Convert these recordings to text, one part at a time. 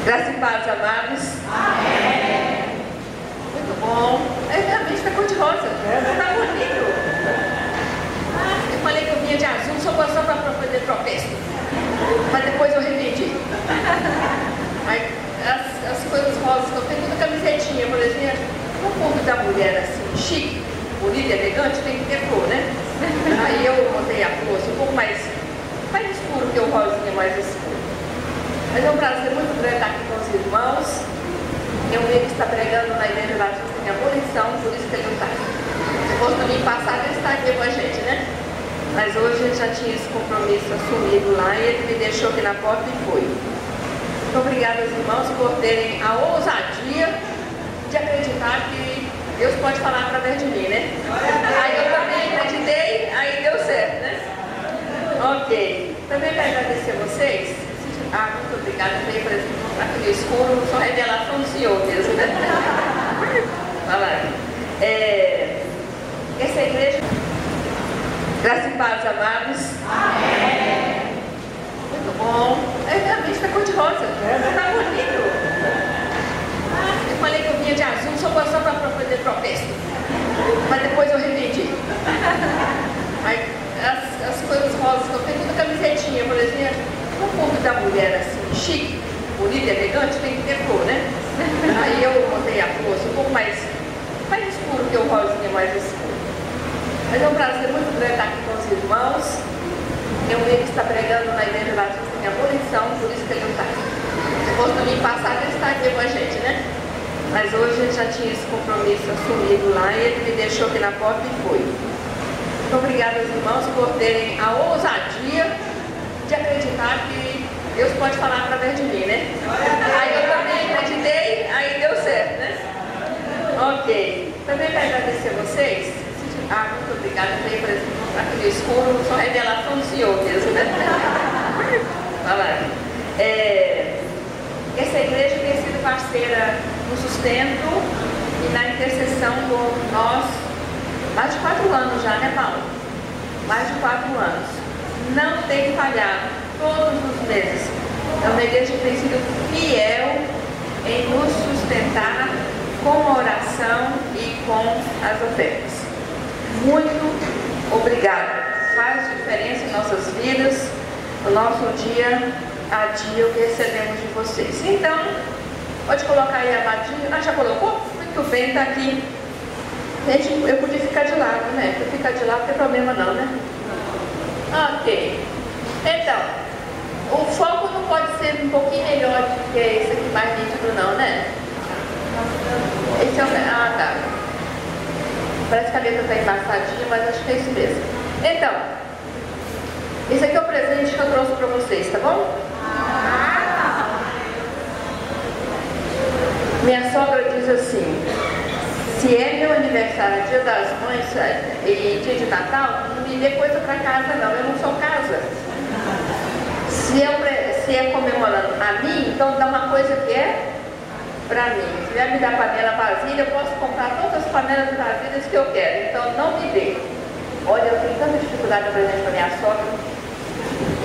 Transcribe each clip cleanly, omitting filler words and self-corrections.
Graça e paz, amados. Amém. Muito bom. Realmente está cor de rosa. Está bonito. Eu falei que eu vinha de azul só para fazer protesto. Mas depois eu revendi. As coisas rosas que eu tenho, toda camisetinha, por exemplo. No mundo da mulher assim, chique, bonita, elegante, tem que ter cor, né? Aí eu botei a cor um pouco mais escuro que o rosinha mais escuro. Mas é um prazer muito grande estar aqui com os irmãos. Tem um que está pregando na Igreja Batista em abolição, por isso que ele não está aqui. Se fosse no domingo passado, ele está aqui com a gente, né? Mas hoje ele já tinha esse compromisso assumido lá e ele me deixou aqui na porta e foi. Muito obrigada aos irmãos por terem a ousadia de acreditar que Deus pode falar através de mim, né? Aí eu também acreditei, aí deu certo, né? Ok. Também quero agradecer a vocês. Muito obrigada. Veio para aquele escuro, só revelação do Senhor mesmo, né? Essa igreja. Graça e paz, amados. Amém. Muito bom. Realmente está cor de rosa. Está bonito. Eu falei que eu vinha de azul só para fazer protesto. Mas depois eu revendi. As coisas rosas que eu tenho, toda camisetinha, por exemplo. No mundo da mulher assim, chique, bonita, elegante, tem que ter cor, né? Aí eu botei a cor um pouco mais escuro que o rosinha mais escuro. Mas é um prazer muito grande estar aqui com os irmãos. Tem um que está pregando na Igreja Batista em abolição, por isso que ele não está aqui. Se fosse no domingo passado, ele está aqui com a gente, né? Mas hoje ele já tinha esse compromisso assumido lá e ele me deixou aqui na porta e foi. Muito obrigada aos irmãos por terem a ousadia de acreditar que Deus pode falar através de mim, né? Aí eu também acreditei, aí deu certo, né? Ok. Também quero agradecer a vocês. Muito obrigada. Veio para aquele escuro, só revelação do Senhor mesmo, né? Essa igreja tem sido parceira no sustento e na intercessão por nós mais de 4 anos já, né, Paulo? Mais de 4 anos. Não tem falhado, todos os meses. É uma igreja que tem sido fiel em nos sustentar com a oração e com as ofertas. Muito obrigada. Faz diferença em nossas vidas, no nosso dia a dia, o que recebemos de vocês. Então, pode colocar aí a Madinha. Já colocou? Muito bem, está aqui. Gente, eu podia ficar de lado, né? Se eu ficar de lado não tem problema não, né? Ok. Então, o foco não pode ser um pouquinho melhor do que esse aqui mais nítido não, né? Esse é o... tá. Parece que a letra está embaçadinha, mas acho que é isso mesmo. Então, esse aqui é o presente que eu trouxe para vocês, tá bom? Minha sogra diz assim: se é meu aniversário, dia das mães e dia de Natal, não me dê coisa para casa não, eu não sou casa. Se é comemorando a mim, então dá uma coisa que é para mim. Se vier me dar panela vasilha, eu posso comprar todas as panelas vasilhas que eu quero, então não me dê. Olha, eu tenho tanta dificuldade de presente para minha sogra.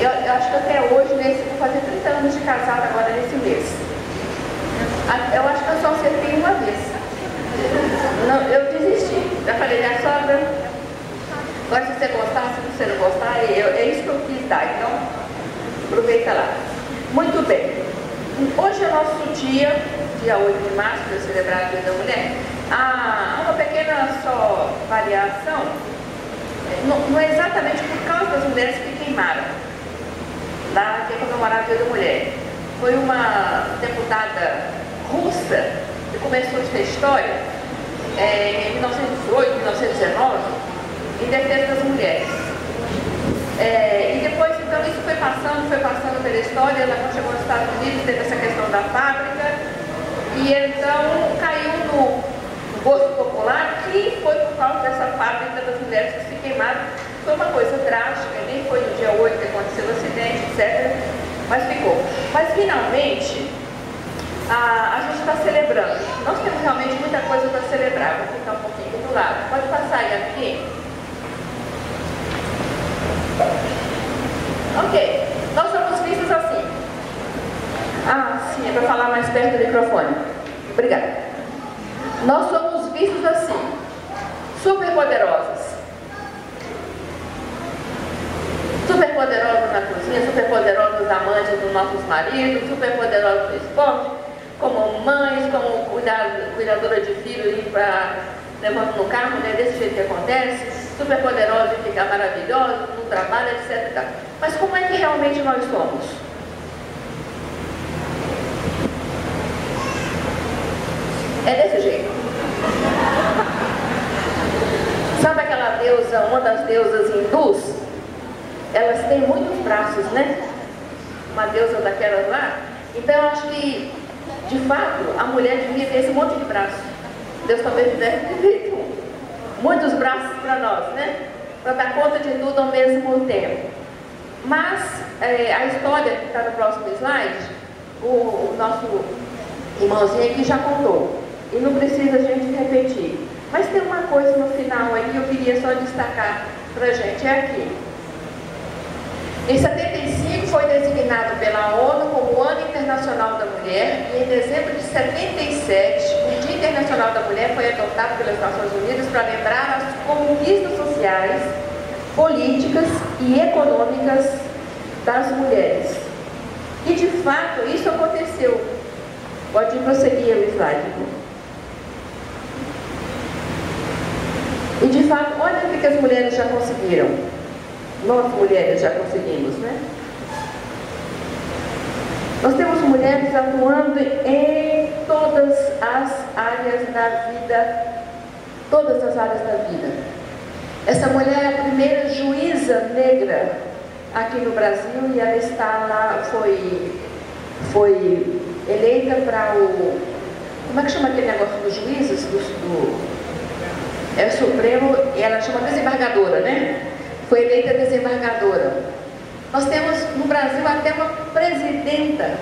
Eu acho que até hoje, vou fazer 30 anos de casada agora nesse mês. Eu acho que eu só acertei uma vez. Não, eu desisti. Já falei, minha sogra, agora se você gostar, se você não gostar, é isso que eu quis dar. Então, aproveita lá. Muito bem. Hoje é nosso dia 8 de março, para celebrar o Dia da Mulher. Uma pequena só variação, não é exatamente por causa das mulheres que queimaram, lá que é comemorar o Dia da Mulher. Foi uma deputada russa que começou essa história em 1918, 1919, em defesa das mulheres. E depois, então, isso foi passando pela história. Ela quando chegou nos Estados Unidos, teve essa questão da fábrica, e então caiu no gosto popular, que foi por causa dessa fábrica das mulheres que se queimaram. Foi uma coisa drástica, nem foi no dia 8 que aconteceu o acidente, etc. Mas ficou. Mas finalmente, a gente está celebrando. Nós temos realmente muita coisa para celebrar. Vou ficar um pouquinho do lado. Pode passar aí aqui. Ok. Nós somos vistos assim. Sim, é para falar mais perto do microfone. Obrigada. Nós somos vistos assim, superpoderosas. Superpoderosas na cozinha, superpoderosas amantes dos nossos maridos, superpoderosas no esporte, como mães, como cuidadora de filhos, levando no carro, né? Desse jeito que acontece, superpoderosa e ficar maravilhosa no trabalho, etc. Mas como é que realmente nós somos? É desse jeito. Sabe aquela deusa, uma das deusas hindus? Elas têm muitos braços, né? Uma deusa daquelas lá. Então eu acho que, de fato, a mulher devia ter esse monte de braços. Deus talvez tivesse feito muitos braços para nós, né? Para dar conta de tudo ao mesmo tempo. Mas a história que está no próximo slide, o nosso irmãozinho aqui já contou. E não precisa a gente repetir. Mas tem uma coisa no final aí que eu queria só destacar para a gente. É aqui. Em 75 foi designado pela ONU como o Ano Internacional da Mulher e em dezembro de 77 o Dia Internacional da Mulher foi adotado pelas Nações Unidas para lembrar as conquistas sociais, políticas e econômicas das mulheres. E de fato isso aconteceu. Pode prosseguir o slide. E de fato, olha o que as mulheres já conseguiram. Nós mulheres já conseguimos, né? Nós temos mulheres atuando em todas as áreas da vida, todas as áreas da vida. Essa mulher é a primeira juíza negra aqui no Brasil e ela está lá, foi eleita para o... Como é que chama aquele negócio dos juízes? É o Supremo, e ela chama desembargadora, né? Foi eleita desembargadora. Nós temos no Brasil até uma presidenta.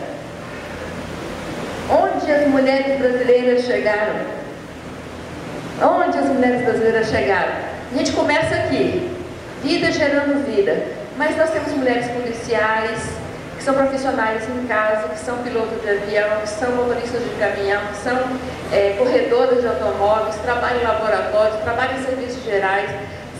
Onde as mulheres brasileiras chegaram? Onde as mulheres brasileiras chegaram? A gente começa aqui, vida gerando vida. Mas nós temos mulheres policiais, que são profissionais em casa, que são pilotos de avião, que são motoristas de caminhão, que são corredoras de automóveis, trabalham em laboratórios, trabalham em serviços gerais,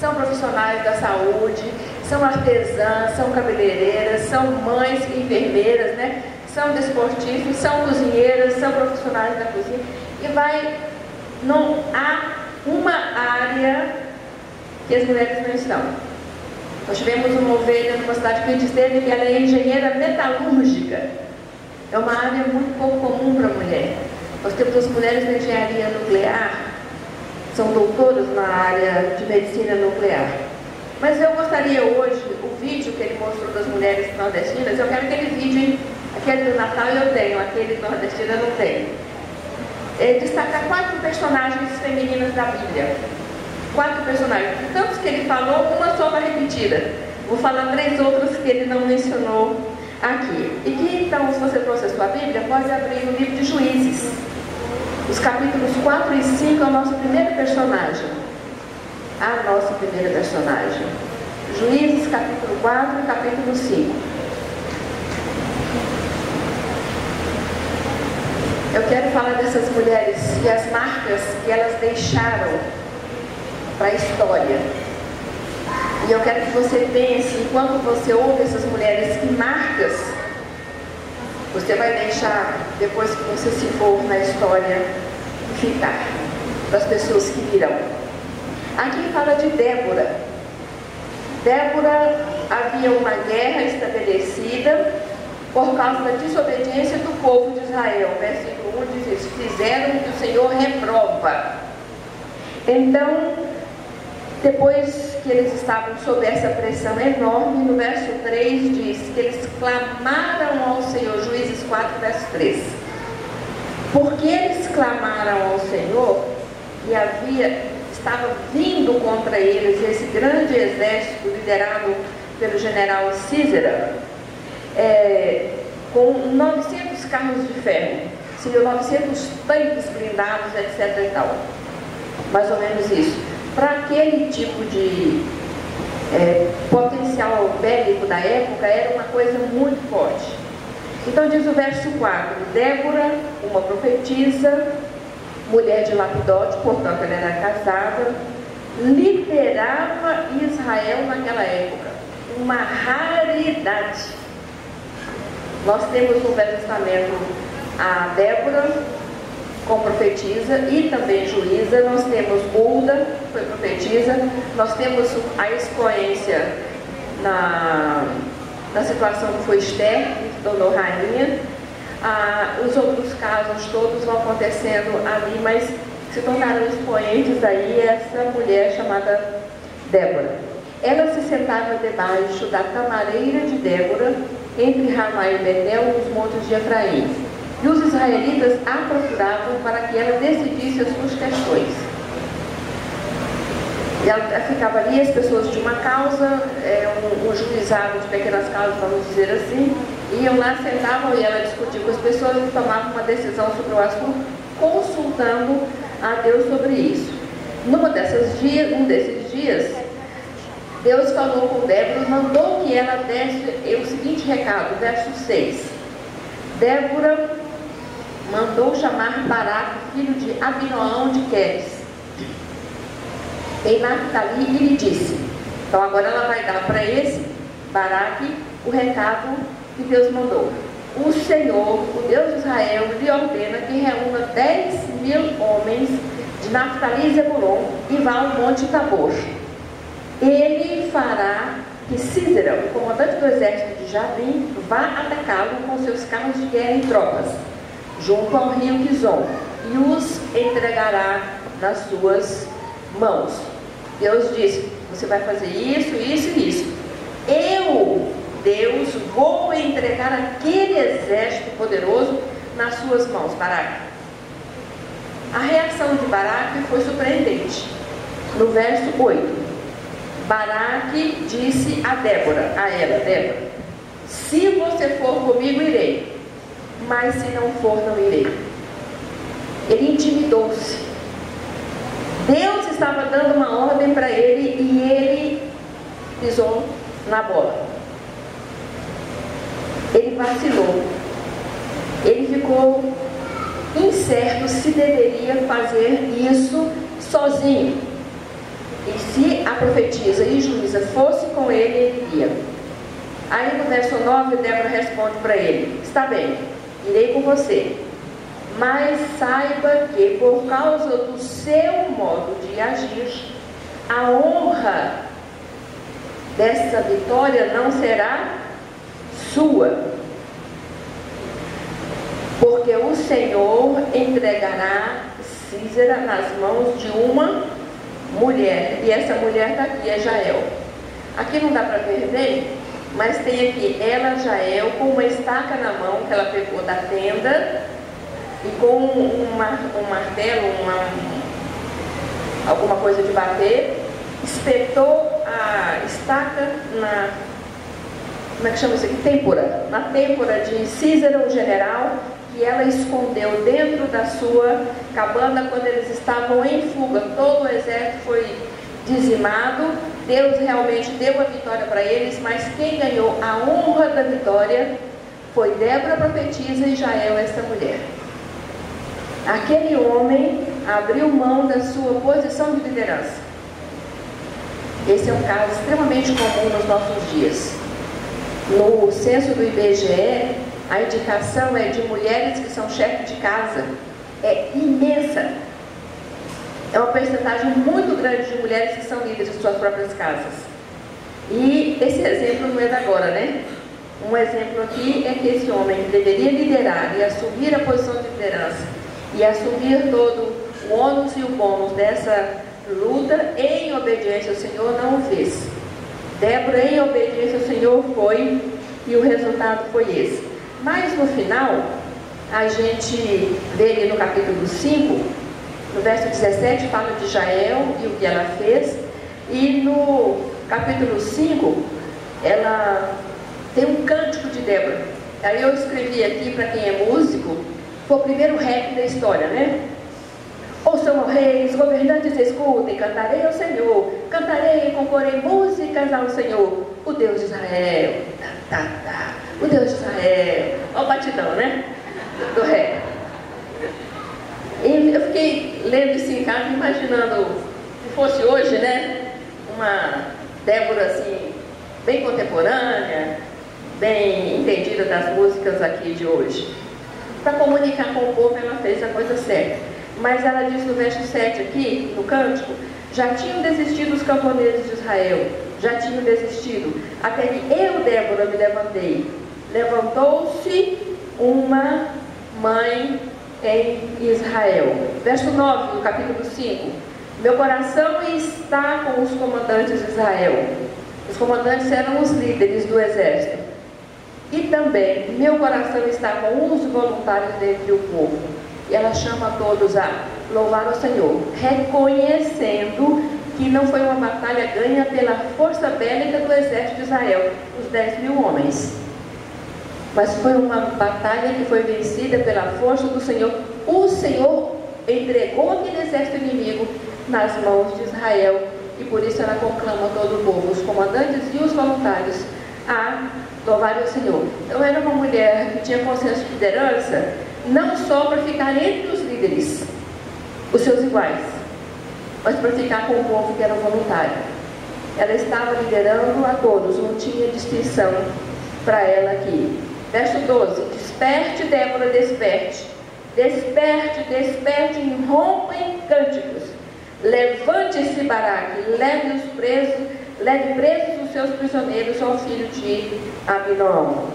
são profissionais da saúde, são artesãs, são cabeleireiras, são mães e enfermeiras, né? São desportistas, são cozinheiras, são profissionais da cozinha. E não há uma área que as mulheres não estão. Nós tivemos uma ovelha numa cidade que a gente esteve, que ela é engenheira metalúrgica. É uma área muito pouco comum para a mulher. Nós temos as mulheres na engenharia nuclear, são doutoras na área de medicina nuclear. Mas eu gostaria hoje, o vídeo que ele mostrou das mulheres nordestinas, eu quero aquele vídeo, aquele do Natal eu tenho, aquele nordestino eu não tenho. Destacar 4 personagens femininas da Bíblia. 4 personagens. De tantos que ele falou, uma só vai repetida. Vou falar 3 outras que ele não mencionou aqui. E que então, se você trouxe a sua Bíblia, pode abrir no livro de Juízes. Os capítulos 4 e 5 é o nosso primeiro personagem. A nossa primeira personagem. Juízes, capítulo 4 e capítulo 5. Eu quero falar dessas mulheres e as marcas que elas deixaram para a história. E eu quero que você pense, enquanto você ouve essas mulheres, que marcas você vai deixar depois que você se for na história ficar para as pessoas que virão. Aqui fala de Débora. Débora, havia uma guerra estabelecida por causa da desobediência do povo de Israel. Versículo 1 diz: fizeram o que o Senhor reprova. Então, depois que eles estavam sob essa pressão enorme, no verso 3 diz que eles clamaram ao Senhor. Juízes 4, verso 3. Porque eles clamaram ao Senhor e estava vindo contra eles esse grande exército liderado pelo general Císera, com 900 carros de ferro, 900 tanques blindados, etc. e tal. Mais ou menos isso. Para aquele tipo de potencial bélico da época, era uma coisa muito forte. Então diz o verso 4: Débora, uma profetisa, mulher de Lapidote, portanto ela era casada, liderava Israel naquela época. Uma raridade. Nós temos no Velho Testamento a Débora como profetisa e também juíza. Nós temos Hulda, que foi profetisa. Nós temos a expoência na situação que foi Esther, que se tornou rainha. Os outros casos todos vão acontecendo ali, mas se tornaram expoentes aí essa mulher chamada Débora. Ela se sentava debaixo da tamareira de Débora, entre Ramá e Betel, nos montes de Efraim. E os israelitas a procuravam para que ela decidisse as suas questões. E ela ficava ali, as pessoas de uma causa, um juizado de pequenas causas, vamos dizer assim, iam lá, sentavam e ela discutia com as pessoas e tomava uma decisão sobre o assunto, consultando a Deus sobre isso. Um desses dias, Deus falou com Débora, mandou que ela desse o seguinte recado, verso 6. Débora mandou chamar Baraque, filho de Abinoão de Queres, em Naphtali, e lhe disse. Então agora ela vai dar para esse Baraque o recado que Deus mandou. O Senhor, o Deus de Israel, lhe ordena que reúna 10.000 homens de Naphtali e Zebulon e vá ao monte Tabor. Ele fará que Císera, o comandante do exército de Jabim, vá atacá-lo com seus carros de guerra e tropas, junto ao rio Quizon, e os entregará nas suas mãos. Deus disse: você vai fazer isso, isso e isso. Eu, Deus, vou entregar aquele exército poderoso nas suas mãos, Baraque. A reação de Baraque foi surpreendente. No verso 8, Baraque disse a ela, Débora: se você for comigo, irei, mas se não for, não irei. Ele intimidou-se. Deus estava dando uma ordem para ele e ele pisou na bola. Ele vacilou. Ele ficou incerto se deveria fazer isso sozinho. E se a profetisa e juíza fosse com ele, ele iria. Aí no verso 9, Débora responde para ele: está bem, irei com você, mas saiba que por causa do seu modo de agir, a honra dessa vitória não será sua, porque o Senhor entregará Císera nas mãos de uma mulher, e essa mulher está aqui, é Jael. Aqui não dá para ver bem, mas tem aqui ela, Jael, com uma estaca na mão que ela pegou da tenda, e com um martelo, alguma coisa de bater, espetou a estaca na, como é que chama isso aqui? Têmpora, na têmpora de Císera, o general, que ela escondeu dentro da sua cabana quando eles estavam em fuga. Todo o exército foi dizimado. Deus realmente deu a vitória para eles, mas quem ganhou a honra da vitória foi Débora, profetisa, e Jael, essa mulher. Aquele homem abriu mão da sua posição de liderança. Esse é um caso extremamente comum nos nossos dias. No censo do IBGE, a indicação é de mulheres que são chefes de casa. É imensa. É uma percentagem muito grande de mulheres que são líderes de suas próprias casas. E esse exemplo não é da agora, né? Um exemplo aqui é que esse homem que deveria liderar e assumir a posição de liderança e assumir todo o ônus e o bônus dessa luta em obediência ao Senhor, não o fez. Débora, em obediência ao Senhor, foi, e o resultado foi esse. Mas no final, a gente vê ali no capítulo 5, no verso 17, fala de Jael e o que ela fez, e no capítulo 5, ela tem um cântico de Débora. Aí eu escrevi aqui, para quem é músico, foi o primeiro rap da história, né? Ouçam, ó reis, governantes, escutem, cantarei ao Senhor, cantarei e comporei músicas ao Senhor, o Deus de Israel. o Deus de Israel. Olha o batidão, né? Do ré. E eu fiquei lendo isso em casa, imaginando, se fosse hoje, né? Uma Débora assim, bem contemporânea, bem entendida das músicas aqui de hoje. Para comunicar com o povo, ela fez a coisa certa. Mas ela diz no verso 7 aqui, no cântico, já tinham desistido os camponeses de Israel, já tinham desistido, até que eu, Débora, me levantei. Levantou-se uma mãe em Israel. Verso 9, do capítulo 5. Meu coração está com os comandantes de Israel. Os comandantes eram os líderes do exército. E também, meu coração está com os voluntários dentre o povo. E ela chama todos a louvar o Senhor, reconhecendo que não foi uma batalha ganha pela força bélica do exército de Israel, os 10.000 homens. Mas foi uma batalha que foi vencida pela força do Senhor. O Senhor entregou aquele exército inimigo nas mãos de Israel. E por isso ela conclama todo o povo, os comandantes e os voluntários, a louvar o Senhor. Então era uma mulher que tinha consciência de liderança, não só para ficar entre os líderes, os seus iguais, mas para ficar com o povo que era voluntário. Ela estava liderando a todos, não tinha distinção para ela aqui. Verso 12, desperte, Débora, desperte. Desperte, desperte, rompa em cânticos. Levante-se, Baraque, leve presos os seus prisioneiros ao filho de Abinoam.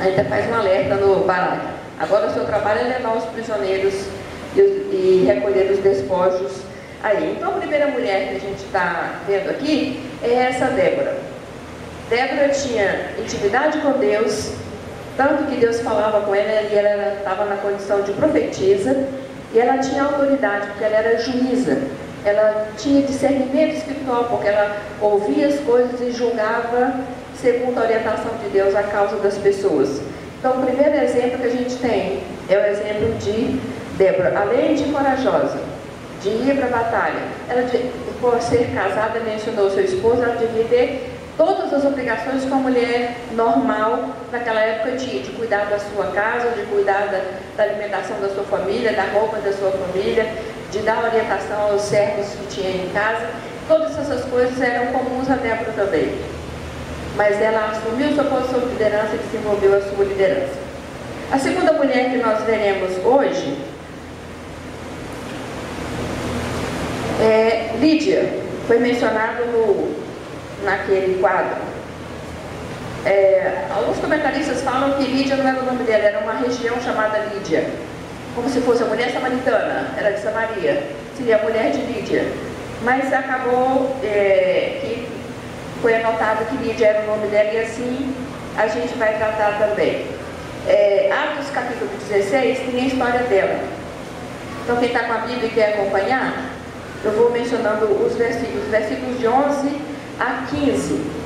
Ainda faz um alerta no Baraque. Agora o seu trabalho é levar os prisioneiros e recolher os despojos aí. Então a primeira mulher que a gente está vendo aqui é essa Débora. Débora tinha intimidade com Deus, tanto que Deus falava com ela e ela estava na condição de profetisa, e ela tinha autoridade, porque ela era juíza. Ela tinha discernimento espiritual, porque ela ouvia as coisas e julgava segundo a orientação de Deus a causa das pessoas. Então o primeiro exemplo que a gente tem é o exemplo de Débora. Além de corajosa, de ir para a batalha, ela, por ser casada, mencionou seu esposo, ela devia ter todas as obrigações que uma mulher normal naquela época tinha, de cuidar da sua casa, de cuidar da alimentação da sua família, da roupa da sua família, de dar orientação aos servos que tinha em casa. Todas essas coisas eram comuns a Débora também. Mas ela assumiu sua posição de liderança e desenvolveu a sua liderança. A segunda mulher que nós veremos hoje é Lídia. Foi mencionado naquele quadro. Alguns comentaristas falam que Lídia não era o nome dela, era uma região chamada Lídia, como se fosse a mulher samaritana, era de Samaria, seria a mulher de Lídia. Mas acabou que foi anotado que Lídia era o nome dela, e assim a gente vai tratar também. Atos capítulo 16 tem a história dela. Então quem está com a Bíblia e quer acompanhar, eu vou mencionando os versículos de 11 a 15.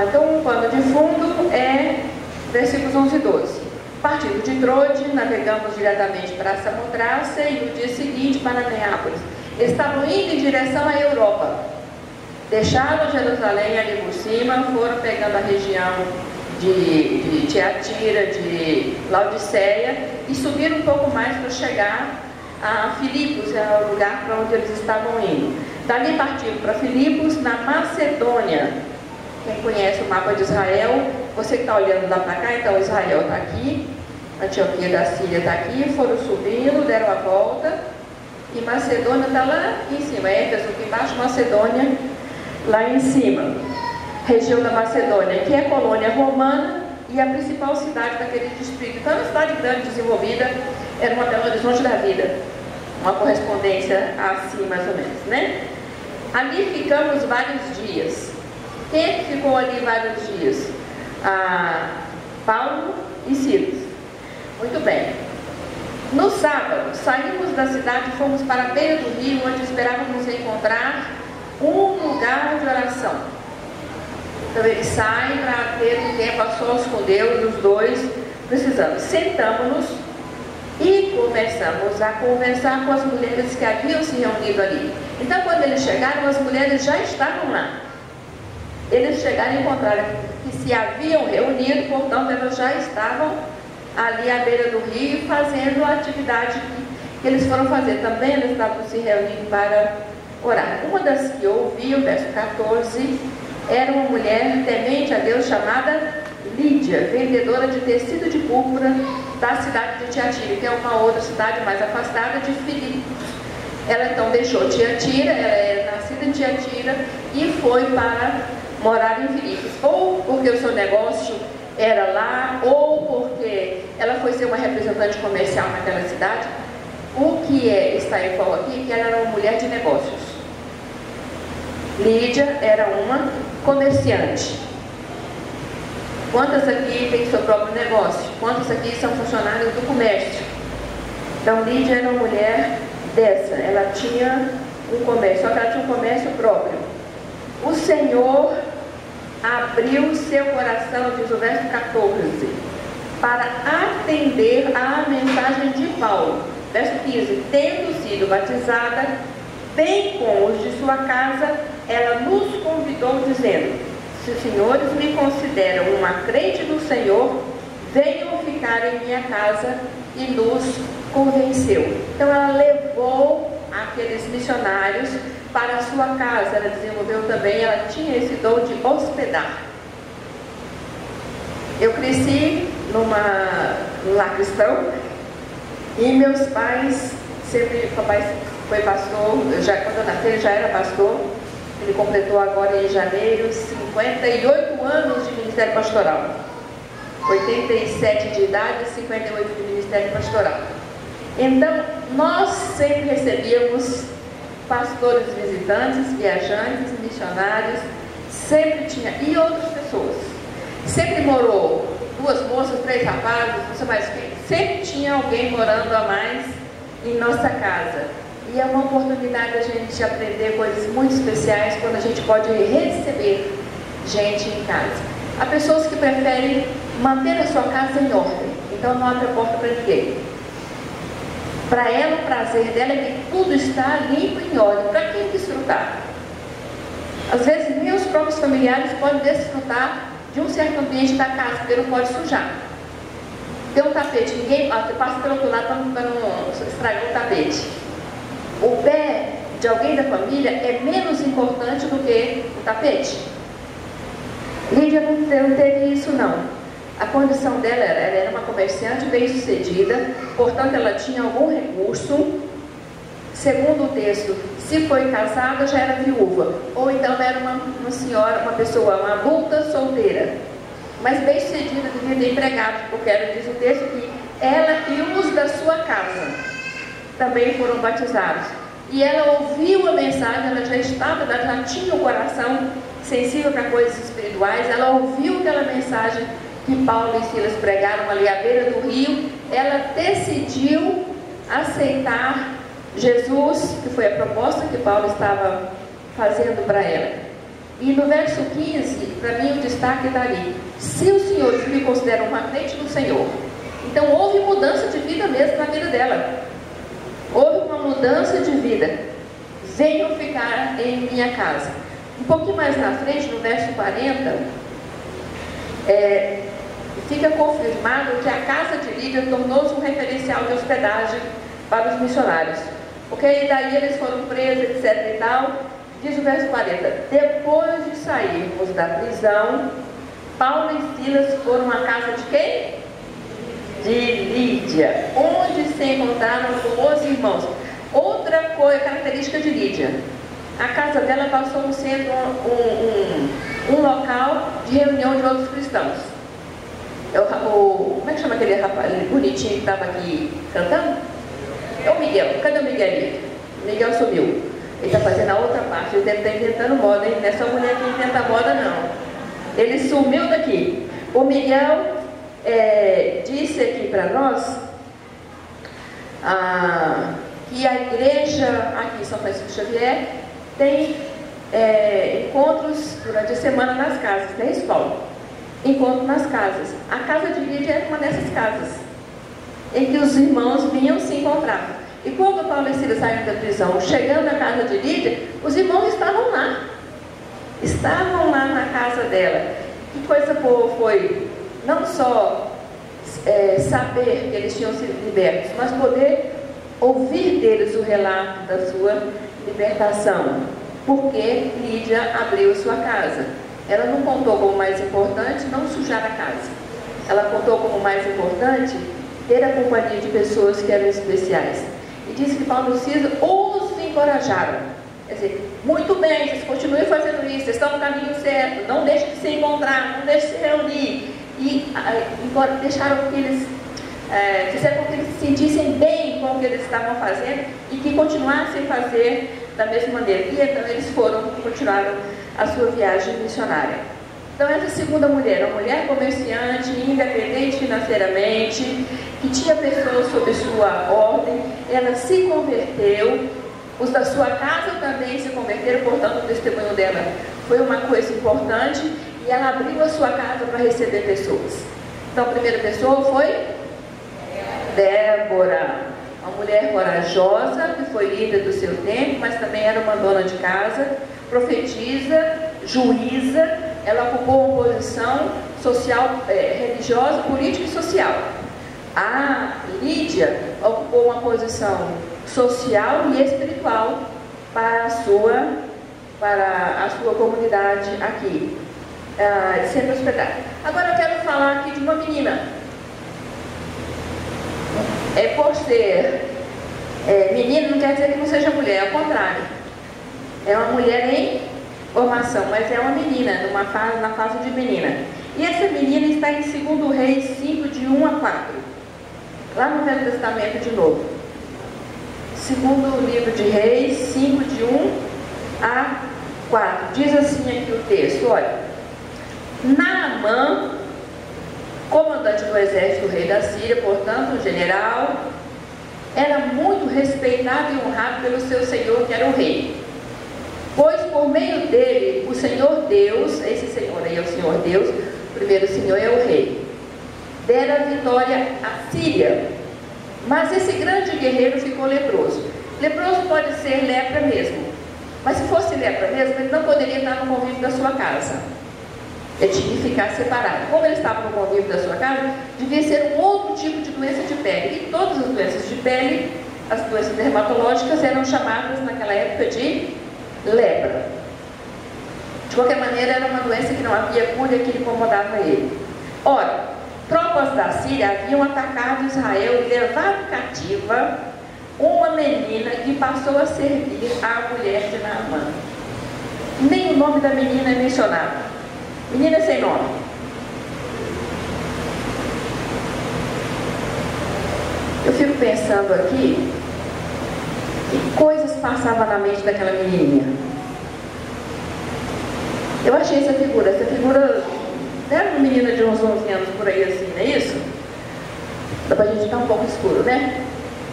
Então o pano de fundo é versículos 11 e 12. Partindo de Trode, navegamos diretamente para Samotrácia e no dia seguinte para Neápolis. Estavam indo em direção à Europa. Deixaram Jerusalém ali por cima, foram pegando a região de Tiatira, de Laodiceia, e subiram um pouco mais para chegar a Filipos, é o lugar para onde eles estavam indo. Dali partiram para Filipos, na Macedônia. Quem conhece o mapa de Israel, você que está olhando lá para cá, então Israel está aqui, Antioquia da Síria está aqui, foram subindo, deram a volta, e Macedônia está lá em cima, Éfeso aqui embaixo, Macedônia lá em cima. Região da Macedônia, que é colônia romana e a principal cidade daquele distrito. Então é uma cidade grande, desenvolvida, era uma Belo Horizonte da vida, uma correspondência assim mais ou menos, né? Ali ficamos vários dias. Quem é que ficou ali vários dias? Paulo e Silas. Muito bem. No sábado, saímos da cidade e fomos para a beira do rio, onde esperávamos encontrar um lugar de oração. Então eles saem para ter um tempo a sós com Deus, os dois precisamos. Sentamos-nos e começamos a conversar com as mulheres que haviam se reunido ali. Então quando eles chegaram, as mulheres já estavam lá. Eles chegaram e encontraram que se haviam reunido, portanto elas já estavam ali à beira do rio fazendo a atividade que eles foram fazer. Também elas estavam se reunindo para orar. Uma das que ouviu, verso 14, era uma mulher temente a Deus chamada Lídia, vendedora de tecido de púrpura da cidade de Tiatira, que é uma outra cidade mais afastada de Filipos. Ela então deixou Tiatira, ela era nascida em Tiatira e foi para morar em Filipos, ou porque o seu negócio era lá, ou porque ela foi ser uma representante comercial naquela cidade. O que está em foco aqui, que ela era uma mulher de negócios. Lídia era uma comerciante. Quantas aqui têm seu próprio negócio? Quantas aqui são funcionários do comércio? Então Lídia era uma mulher dessa, ela tinha um comércio, só que ela tinha um comércio próprio. O Senhor abriu seu coração, diz o verso 14, para atender à mensagem de Paulo. Verso 15, tendo sido batizada, bem com os de sua casa, ela nos convidou dizendo: se os senhores me consideram uma crente do Senhor, venham ficar em minha casa, e nos convenceu. Então ela levou aqueles missionários para a sua casa, ela desenvolveu também, ela tinha esse dom de hospedar. Eu cresci num lar cristão, e meus pais, sempre, papai foi pastor, quando eu nasci ele já era pastor, ele completou agora em janeiro 58 anos de ministério pastoral. 87 de idade e 58 de ministério pastoral. Então, nós sempre recebíamos pastores visitantes, viajantes, missionários, sempre tinha, e outras pessoas. Sempre morou 2 moças, 3 rapazes, não sei mais quem. Sempre tinha alguém morando a mais em nossa casa. E é uma oportunidade da gente aprender coisas muito especiais quando a gente pode receber gente em casa. Há pessoas que preferem manter a sua casa em ordem, então não abre a porta para ninguém. Para ela, o prazer dela é que tudo está limpo e em ordem. Para quem desfrutar? Às vezes, meus próprios familiares podem desfrutar de um certo ambiente da casa, porque não pode sujar. Tem um tapete, ninguém passa pelo outro lado para não estragar o tapete. O pé de alguém da família é menos importante do que o tapete. Lídia não teve isso não. A condição dela ela era uma comerciante bem sucedida, portanto ela tinha algum recurso. Segundo o texto, se foi casada já era viúva, ou então era uma senhora, uma pessoa, uma adulta solteira, mas bem sucedida, devia ter empregado, porque ela diz o texto que ela e os da sua casa também foram batizados. E ela ouviu a mensagem, ela já tinha o coração sensível para coisas espirituais, ela ouviu aquela mensagem que Paulo e Silas pregaram ali à beira do rio, ela decidiu aceitar Jesus, que foi a proposta que Paulo estava fazendo para ela. E no verso 15, para mim o destaque está ali: se os senhores me consideram uma crente do Senhor, então houve mudança de vida mesmo na vida dela. Houve uma mudança de vida. Venham ficar em minha casa. Um pouquinho mais na frente, no verso 40, fica confirmado que a casa de Lídia tornou-se um referencial de hospedagem para os missionários. Porque daí eles foram presos, etc e tal. Diz o verso 40, depois de sairmos da prisão, Paulo e Silas foram à casa de quem? De Lídia, onde se encontraram com os irmãos. Outra coisa, característica de Lídia, a casa dela passou sendo um local de reunião de outros cristãos. Como é que chama aquele rapaz bonitinho que estava aqui cantando? É o Miguel. Cadê o Miguelito? O Miguel sumiu. Ele está fazendo a outra parte. Ele deve estar inventando moda, hein? Não é só mulher que inventa moda, não. Ele sumiu daqui. O Miguel disse aqui para nós que a igreja aqui em São Francisco Xavier tem encontros durante a semana nas casas, não é isso, Paulo? Encontro nas casas. A casa de Lídia era uma dessas casas, em que os irmãos vinham se encontrar. E quando Paulo e Silas saíram da prisão, chegando à casa de Lídia, os irmãos estavam lá na casa dela. Que coisa boa foi não só saber que eles tinham sido libertos, mas poder ouvir deles o relato da sua libertação, porque Lídia abriu sua casa. Ela não contou como mais importante não sujar a casa. Ela contou como mais importante ter a companhia de pessoas que eram especiais. E disse que Paulo e Silas os encorajaram. Quer dizer, muito bem, vocês continuem fazendo isso, vocês estão no caminho certo, não deixem de se encontrar, não deixem de se reunir. E deixaram que eles fizeram com que eles se sentissem bem com o que eles estavam fazendo e que continuassem a fazer da mesma maneira. E então eles continuaram a sua viagem missionária. Então essa segunda mulher, uma mulher comerciante, independente financeiramente, que tinha pessoas sob sua ordem, ela se converteu, os da sua casa também se converteram, portanto o testemunho dela foi uma coisa importante, e ela abriu a sua casa para receber pessoas. Então a primeira pessoa foi Débora, uma mulher corajosa, que foi líder do seu tempo, mas também era uma dona de casa, profetisa, juíza. Ela ocupou uma posição social, religiosa, política e social. A Lídia ocupou uma posição social e espiritual para a sua comunidade aqui, sendo hospedada. Agora eu quero falar aqui de uma menina. Por ser menina não quer dizer que não seja mulher, ao contrário. É uma mulher em formação, mas é uma menina, na fase de menina. E essa menina está em 2 Reis 5, de 1 a 4. Lá no Velho Testamento de novo. Segundo livro de Reis 5, de 1 a 4. Diz assim aqui o texto, olha. Naamã, comandante do exército do rei da Síria, portanto, um general, era muito respeitado e honrado pelo seu senhor, que era o rei. Pois por meio dele, o Senhor Deus, esse Senhor aí é o Senhor Deus, o primeiro Senhor é o rei, dera vitória à Síria. Mas esse grande guerreiro ficou leproso. Leproso pode ser lepra mesmo, mas se fosse lepra mesmo, ele não poderia estar no convívio da sua casa. Ele tinha que ficar separado. Como ele estava no convívio da sua casa, devia ser um outro tipo de doença de pele. E todas as doenças de pele, as doenças dermatológicas, eram chamadas naquela época de lepra. De qualquer maneira, era uma doença que não havia cura e que incomodava ele. Ora, tropas da Síria haviam atacado Israel e levado cativa uma menina que passou a servir a mulher de Naamã. Nem o nome da menina é mencionado. Menina sem nome. Eu fico pensando aqui que coisas passavam na mente daquela menininha. Eu achei essa figura era uma menina de uns 11 anos por aí assim, não é isso? Dá pra gente estar um pouco escuro, né?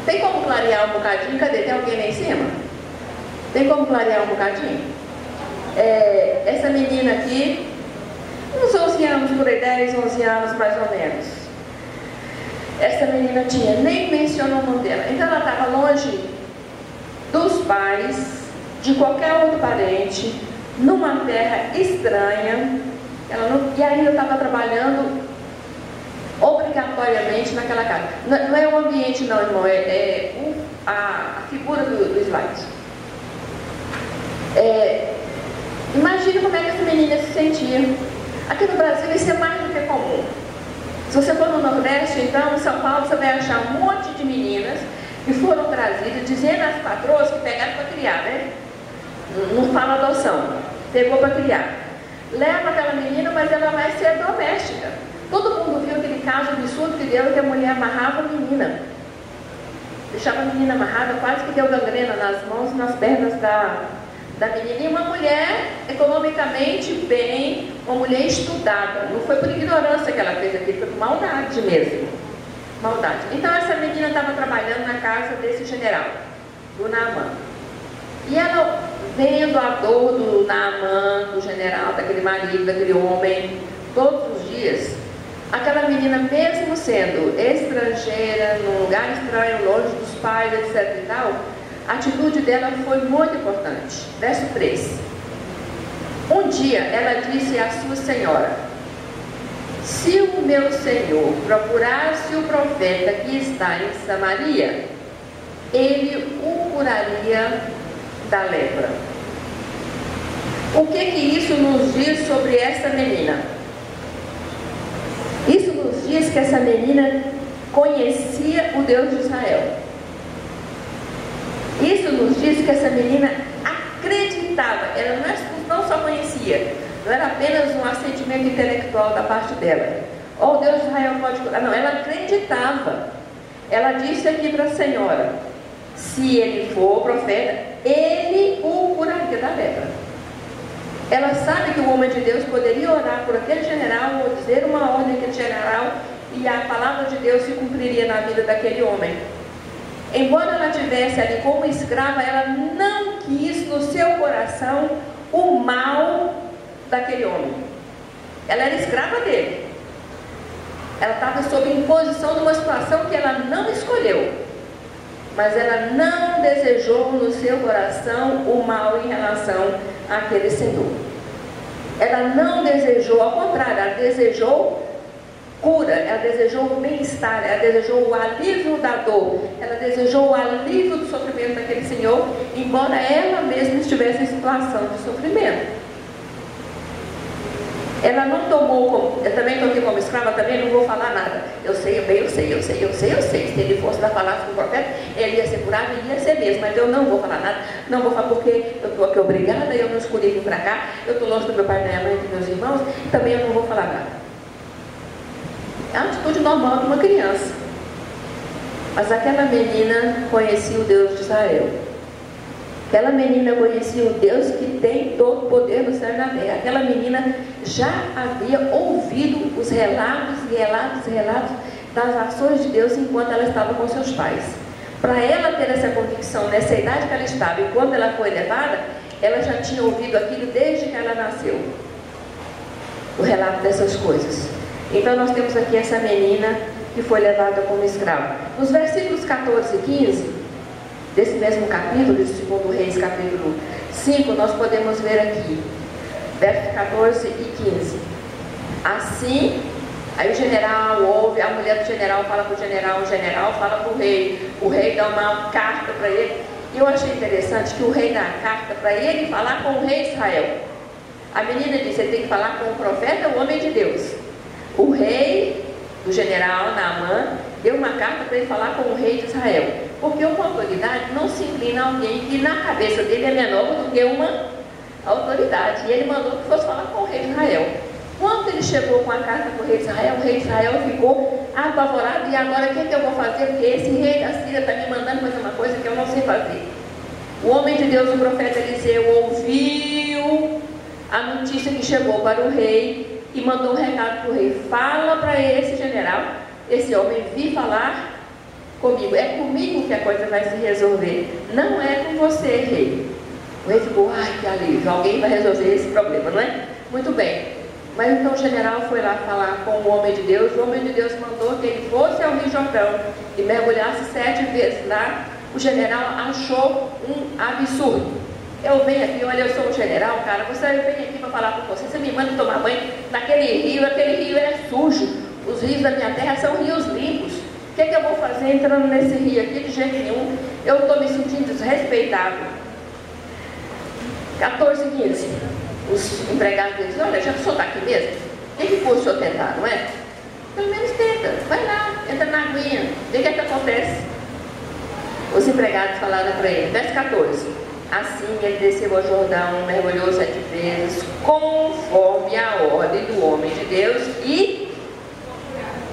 Tem como clarear um bocadinho? Cadê? Tem alguém lá em cima? Tem como clarear um bocadinho? Essa menina aqui, uns 11 anos por aí, 10, 11 anos mais ou menos. Essa menina nem mencionou o nome dela. Então ela estava longe dos pais, de qualquer outro parente, numa terra estranha. E ainda estava trabalhando obrigatoriamente naquela casa. Não é o ambiente não, irmão, a figura do slide. Imagina como é que essa menina se sentia. Aqui no Brasil isso é mais do que comum. Se você for no Nordeste, então, em São Paulo, você vai achar um monte de meninas que foram trazidas, dizendo às patroas que pegaram para criar, né? Não fala adoção, pegou para criar. Leva aquela menina, mas ela vai ser doméstica. Todo mundo viu aquele caso absurdo que deu, que a mulher amarrava a menina. Deixava a menina amarrada, quase que deu gangrena nas mãos e nas pernas da menina. E uma mulher economicamente bem, uma mulher estudada. Não foi por ignorância que ela fez aquilo, foi por maldade mesmo. Maldade. Então essa menina estava trabalhando na casa desse general, do Naamã. E ela, vendo a dor do Naamã, do general, daquele marido, daquele homem, todos os dias, aquela menina, mesmo sendo estrangeira, num lugar estranho, longe dos pais, etc e tal, a atitude dela foi muito importante. Verso 3. Um dia ela disse à sua senhora: se o meu senhor procurasse o profeta que está em Samaria, ele o curaria da lepra. O que isso nos diz sobre essa menina? Isso nos diz que essa menina conhecia o Deus de Israel. Isso nos diz que essa menina acreditava. Ela não só conhecia, não era apenas um assentimento intelectual da parte dela. Oh, o Deus de Israel pode curar. Não, ela acreditava. Ela disse aqui para a senhora: se ele for o profeta, ele o curaria da lepra. Ela sabe que o homem de Deus poderia orar por aquele general ou dizer uma ordem àquele general e a palavra de Deus se cumpriria na vida daquele homem. Embora ela estivesse ali como escrava, ela não quis no seu coração o mal daquele homem. Ela era escrava dele. Ela estava sob imposição de uma situação que ela não escolheu. Mas ela não desejou no seu coração o mal em relação àquele senhor. Ela não desejou, ao contrário, ela desejou cura, ela desejou o bem-estar, ela desejou o alívio da dor, ela desejou o alívio do sofrimento daquele senhor, embora ela mesma estivesse em situação de sofrimento. Ela não tomou como, eu também estou aqui como escrava, também não vou falar nada. Eu sei. Se ele fosse lá falar com o profeta, ele ia ser curado e ia ser mesmo, mas eu não vou falar nada. Não vou falar porque eu estou aqui obrigada, eu não escolhi vir para cá, eu estou longe do meu pai, da minha mãe, dos meus irmãos, também eu não vou falar nada. É uma atitude normal de uma criança. Mas aquela menina conhecia o Deus de Israel. Aquela menina conhecia o Deus que tem todo o poder no céu e na terra. Aquela menina já havia ouvido os relatos das ações de Deus enquanto ela estava com seus pais. Para ela ter essa convicção nessa idade que ela estava e quando ela foi levada, ela já tinha ouvido aquilo desde que ela nasceu. O relato dessas coisas. Então nós temos aqui essa menina que foi levada como escrava. Nos versículos 14 e 15 desse mesmo capítulo, de 2 Reis, capítulo 5, nós podemos ver aqui, versos 14 e 15. Assim, aí o general ouve, a mulher do general fala para o general fala para o rei dá uma carta para ele. E eu achei interessante que o rei dá a carta para ele falar com o rei de Israel. A menina disse: ele tem que falar com o profeta, o homem de Deus. O rei do general Naamã deu uma carta para ele falar com o rei de Israel, porque uma autoridade não se inclina a alguém que na cabeça dele é menor do que uma autoridade, e ele mandou que fosse falar com o rei de Israel. Quando ele chegou com a carta para o rei de Israel ficou apavorado: e agora o que eu vou fazer? Porque esse rei da Síria está me mandando fazer uma coisa que eu não sei fazer. O homem de Deus, o profeta Eliseu, ouviu a notícia que chegou para o rei e mandou um recado para o rei: fala para esse general, esse homem, vir falar comigo. É comigo que a coisa vai se resolver, não é com você, rei. O rei ficou: ai, que alívio, alguém vai resolver esse problema, não é? Muito bem. Mas então o general foi lá falar com o homem de Deus. O homem de Deus mandou que ele fosse ao Rio Jordão e mergulhasse 7 vezes lá. O general achou um absurdo. Eu venho aqui, olha, eu sou um general, cara, você vem aqui para falar com você me manda tomar banho naquele rio, aquele rio é sujo. Os rios da minha terra são rios limpos. O que eu vou fazer entrando nesse rio aqui? De jeito nenhum. Eu estou me sentindo desrespeitado. 14 e 15. Os empregados dizem: olha, já que o senhor está aqui mesmo, tem que pôr o senhor tentar, não é? Pelo menos tenta, vai lá, entra na aguinha, vê o que acontece. Os empregados falaram para ele, verso 14: assim ele desceu ao Jordão, mergulhou 7 vezes, conforme a ordem do homem de Deus, e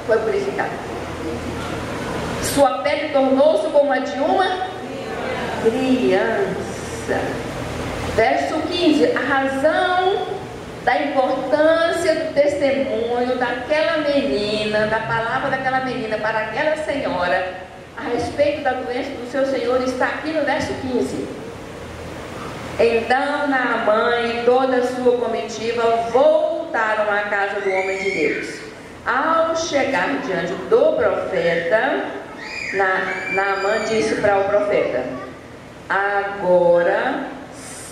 foi purificado. Sua pele tornou-se como a de uma criança. Verso 15: a razão da importância do testemunho daquela menina, da palavra daquela menina para aquela senhora a respeito da doença do seu senhor está aqui no verso 15. Então Naamã e toda a sua comitiva voltaram à casa do homem de Deus. Ao chegar diante do profeta, Naamã disse para o profeta: agora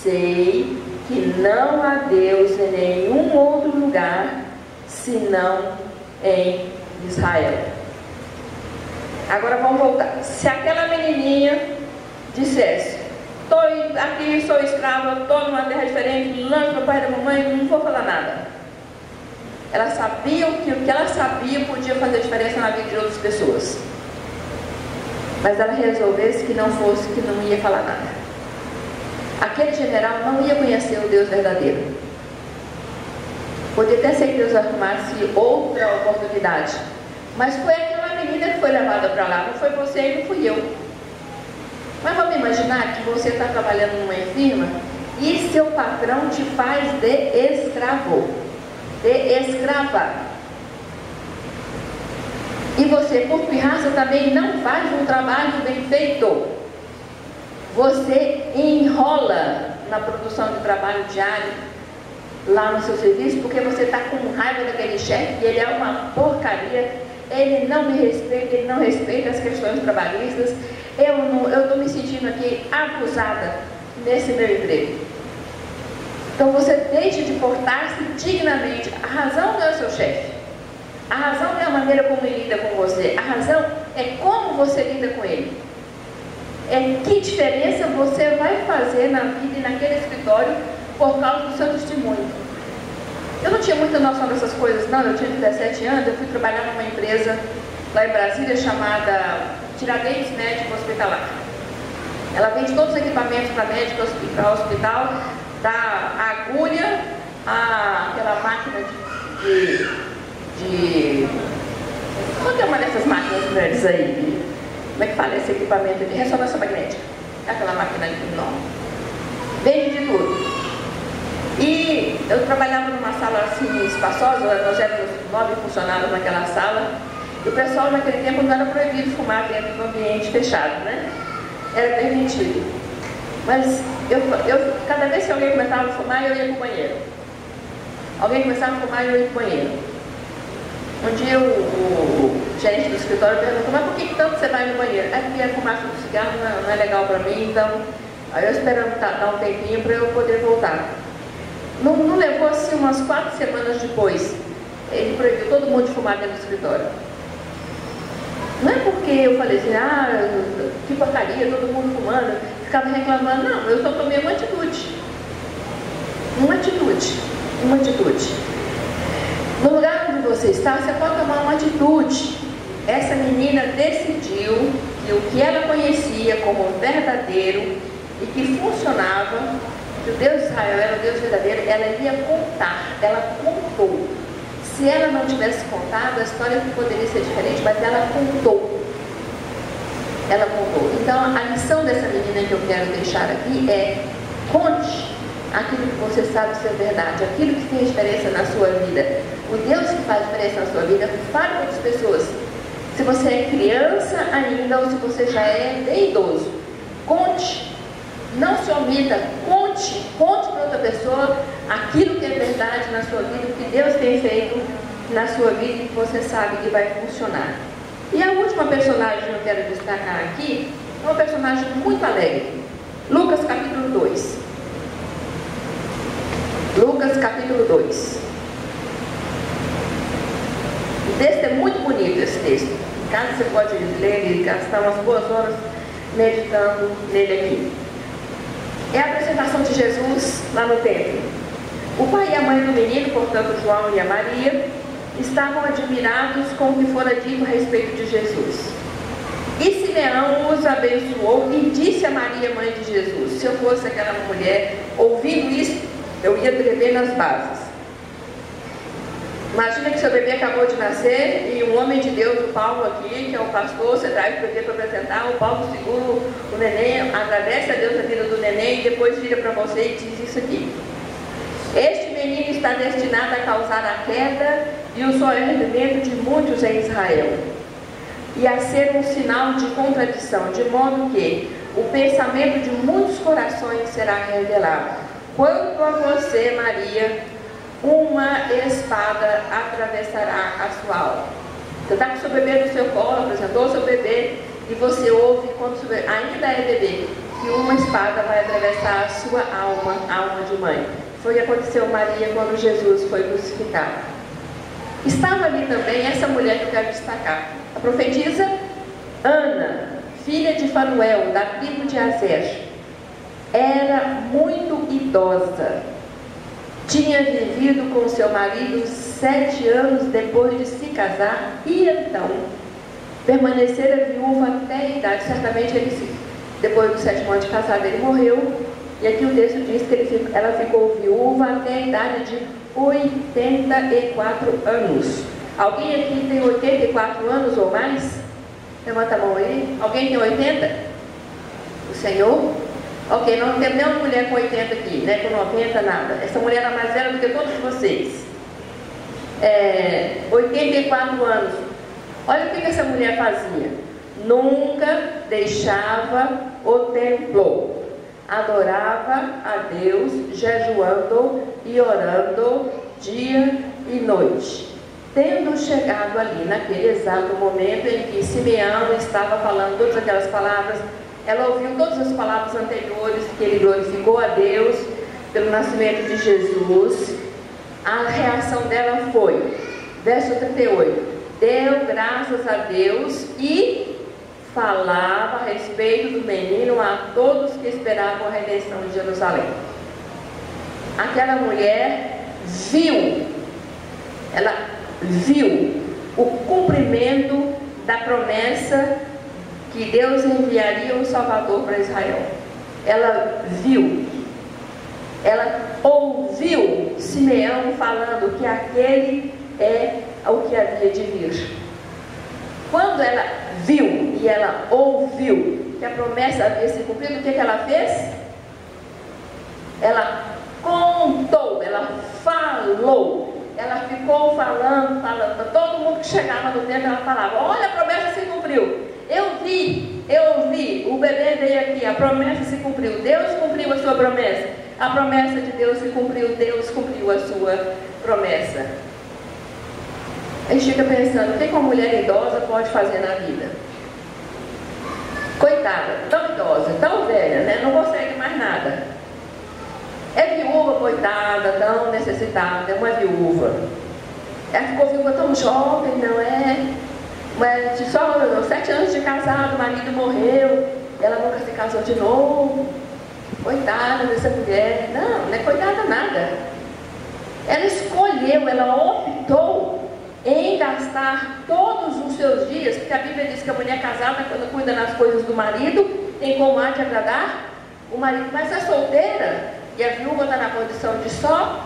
sei que não há Deus em nenhum outro lugar senão em Israel. Agora vamos voltar. Se aquela menininha dissesse: estou aqui, sou escrava, estou numa terra diferente, longe do pai e da mamãe, não vou falar nada. Ela sabia que o que ela sabia podia fazer diferença na vida de outras pessoas. Mas ela resolvesse que não fosse, que não ia falar nada. Aquele general não ia conhecer o Deus verdadeiro. Podia até ser que Deus arrumasse outra oportunidade. Mas foi aquela menina que foi levada para lá. Não foi você e não fui eu. Mas vamos imaginar que você está trabalhando numa firma e seu patrão te faz de escravo, de escrava. E você, por pirraça, também não faz um trabalho bem feito. Você enrola na produção de trabalho diário lá no seu serviço porque você está com raiva daquele chefe e ele é uma porcaria, ele não me respeita, ele não respeita as questões trabalhistas. Eu estou me sentindo aqui abusada nesse meu emprego. Então você deixa de portar-se dignamente. A razão não é o seu chefe. A razão não é a maneira como ele lida com você. A razão é como você lida com ele. É que diferença você vai fazer na vida e naquele escritório por causa do seu testemunho. Eu não tinha muita noção dessas coisas, não. Eu tinha 17 anos, eu fui trabalhar numa empresa lá em Brasília chamada Tiradentes Médico Hospitalar. Ela vende todos os equipamentos para médico, para hospital, da agulha a aquela máquina qual é uma dessas máquinas grandes aí? Como é que fala esse equipamento de ressonância magnética? Aquela máquina enorme. Vende de tudo. E eu trabalhava numa sala assim espaçosa, nós éramos 9 funcionários naquela sala. E o pessoal naquele tempo não era proibido fumar dentro do ambiente fechado, né? Era permitido. Mas cada vez que alguém começava a fumar, eu ia para o banheiro. Alguém começava a fumar, eu ia para o banheiro. Um dia o gerente do escritório perguntou: mas por que tanto você vai no banheiro? É porque a fumaça do cigarro não é legal para mim, então aí eu esperando dar um tempinho para eu poder voltar. Não levou assim umas 4 semanas depois, ele proibiu todo mundo de fumar dentro do escritório. Não é porque eu falei assim: que porcaria, todo mundo fumando, ficava reclamando. Não, eu só tomei uma atitude. Uma atitude. No lugar onde você está, você pode tomar uma atitude. Essa menina decidiu que o que ela conhecia como verdadeiro e que funcionava, que o Deus de Israel era o Deus verdadeiro, ela ia contar. Ela contou. Se ela não tivesse contado, a história poderia ser diferente, mas ela contou. Ela contou. Então, a lição dessa menina que eu quero deixar aqui é: conte aquilo que você sabe ser verdade, aquilo que tem diferença na sua vida. O Deus que faz diferença na sua vida, fale com outras pessoas. Se você é criança ainda ou se você já é bem idoso, conte. Não se omita, conte para outra pessoa aquilo que é verdade na sua vida, o que Deus tem feito na sua vida e que você sabe que vai funcionar. E a última personagem que eu quero destacar aqui é uma personagem muito alegre. Lucas capítulo 2. Lucas capítulo 2. O texto é muito bonito, esse texto. Em casa você pode ler e gastar umas boas horas meditando nele aqui. É a apresentação de Jesus lá no templo. O pai e a mãe do menino, portanto João e a Maria, estavam admirados com o que fora dito a respeito de Jesus. E Simeão os abençoou e disse a Maria, mãe de Jesus: se eu fosse aquela mulher, ouvindo isso, eu ia tremer nas bases. Imagina que seu bebê acabou de nascer e um homem de Deus, o Paulo aqui, que é o pastor, você traz o bebê para apresentar, o Paulo segura o neném, agradece a Deus a vida do neném e depois vira para você e diz isso aqui: este menino está destinado a causar a queda e o sofrimento de muitos em Israel, e a ser um sinal de contradição, de modo que o pensamento de muitos corações será revelado. Quanto a você, Maria, uma espada atravessará a sua alma. Você está com o seu bebê no seu colo, apresentou o seu bebê, e você ouve, quando seu bebê ainda é bebê, que uma espada vai atravessar a sua alma, a alma de mãe. Foi o que aconteceu a Maria quando Jesus foi crucificado. Estava ali também essa mulher que eu quero destacar, a profetisa Ana, filha de Fanuel, da tribo de Aser. Era muito idosa. Tinha vivido com seu marido 7 anos depois de se casar e então permanecera viúva até a idade. Certamente depois do 7º ano de casado ele morreu. E aqui o texto diz que ela ficou viúva até a idade de 84 anos. Alguém aqui tem 84 anos ou mais? Levanta a mão aí. Alguém tem 80? O Senhor? Ok, não tem nenhuma mulher com 80 aqui, né? Com 90, nada. Essa mulher era mais velha do que todos vocês. 84 anos. Olha o que essa mulher fazia. Nunca deixava o templo. Adorava a Deus, jejuando e orando dia e noite. Tendo chegado ali, naquele exato momento em que Simeão estava falando todas aquelas palavras, ela ouviu todas as palavras anteriores, que ele glorificou a Deus pelo nascimento de Jesus. A reação dela foi, verso 38, deu graças a Deus e falava a respeito do menino a todos que esperavam a redenção de Jerusalém. Aquela mulher ela viu o cumprimento da promessa que Deus enviaria um Salvador para Israel. Ela ouviu Simeão falando que aquele é o que havia de vir. Quando ela viu e ela ouviu que a promessa havia se cumprido, o que ela fez? Ela contou, ela falou, ela ficou falando, todo mundo que chegava no templo, ela falava, olha, a promessa se cumpriu, eu vi, o bebê veio aqui, a promessa se cumpriu, Deus cumpriu a sua promessa, a promessa de Deus se cumpriu, Deus cumpriu a sua promessa. A gente fica pensando, o que uma mulher idosa pode fazer na vida? Coitada, tão idosa, tão velha, né? Não consegue mais nada. É viúva, coitada, tão necessitada, é uma viúva. Ela ficou viúva tão jovem, não é? Mas só 7 anos de casado, o marido morreu, ela nunca se casou de novo. Coitada dessa mulher. Não é coitada nada. Ela escolheu, ela optou em gastar todos os seus dias, porque a Bíblia diz que a mulher casada, quando cuida das coisas do marido, tem como há de agradar o marido. Mas a solteira e a viúva está na condição de só,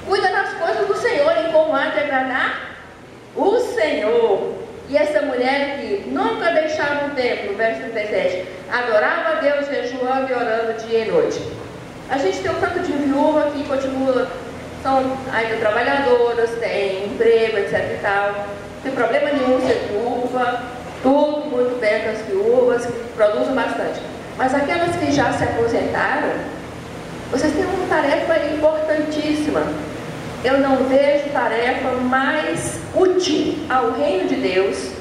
cuida das coisas do Senhor, em como há de agradar o Senhor. E essa mulher que nunca deixava o templo, verso 37, adorava a Deus, jejuando e orando dia e noite. A gente tem um tanto de viúva que continua, são ainda trabalhadoras, têm emprego, etc e tal. Não tem problema nenhum ser viúva, tudo muito bem com as viúvas, que produzem bastante. Mas aquelas que já se aposentaram, vocês têm uma tarefa importantíssima. Eu não vejo tarefa mais útil ao reino de Deus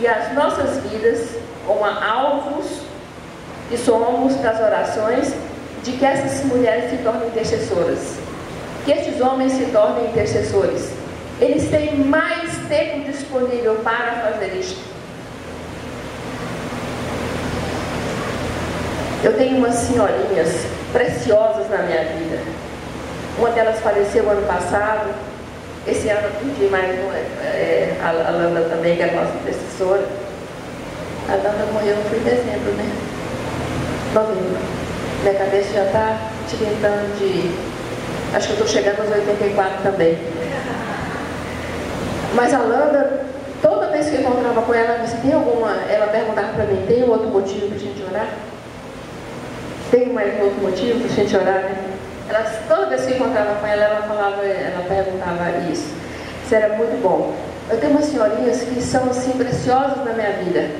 e às nossas vidas, como alvos que somos das orações, de que essas mulheres se tornem intercessoras, que estes homens se tornem intercessores. Eles têm mais tempo disponível para fazer isto. Eu tenho umas senhorinhas preciosas na minha vida. Uma delas faleceu ano passado. Esse ano eu pedi mais uma, a Landa também, que é a nossa intercessora. A Landa morreu no fim de dezembro, né? Novembro. Minha cabeça já está tentando de... Acho que eu estou chegando aos 84 também. Mas a Landa, toda vez que eu encontrava com ela, ela perguntava para mim, tem um outro motivo para a gente orar? Tem mais um outro motivo para a gente orar, né? Toda vez que eu encontrava com ela, ela perguntava isso. Isso era muito bom. Eu tenho umas senhorinhas que são assim preciosas na minha vida.